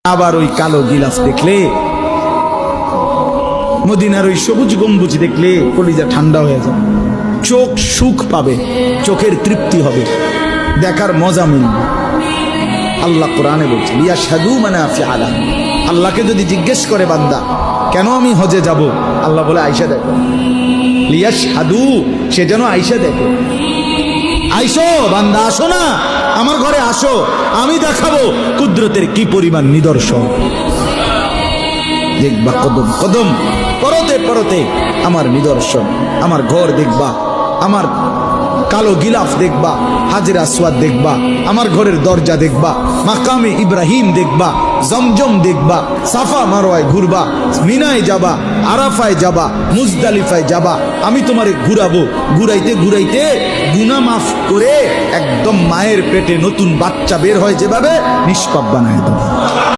আবার ওই কালো গিলাফ দেখলে, মদিনার ওই সবুজ গম্বুজ দেখলে কলিজা ঠান্ডা হয়ে যাবে, চোখ সুখ পাবে, চোখের তৃপ্তি হবে, দেখার মজা মিলবে। আল্লাহ কোরআনে বলছে লিয়াশহাদু মানাফিআ লাহুম। আল্লাহকে যদি জিজ্ঞেস করে বান্দা কেন আমি হজে যাব, আল্লাহ বলে আয়েশা দেখো, লিয়াশহাদু, সে যেন আয়েশা দেখে। আইসো বান্দা, আসো না আমার ঘরে, আসো, আমি দেখাবো কুদরতের কি পরিমাণ নিদর্শন। দেখবা কদম কদম, পরতে পরতে আমার নিদর্শন, আমার ঘর দেখবা, আমার কালো গিলাফ দেখবা, হাজরে আসওয়াদ দেখবা, আমার ঘরের দরজা দেখবা, মাকামে ইব্রাহিম দেখবা, জমজম দেখবা, সাফা মারওয়ায় ঘুরবা, মিনায় যাবা, আরাফায় যাবা, মুজদালিফায় যাবা, আমি তোমারে ঘুরাবো, ঘুরাইতে ঘুরাইতে গুনাহ মাফ করে একদম মায়ের পেটে নতুন বাচ্চা বের হয় যেভাবে, নিষ্পাপ বানায় দেবো।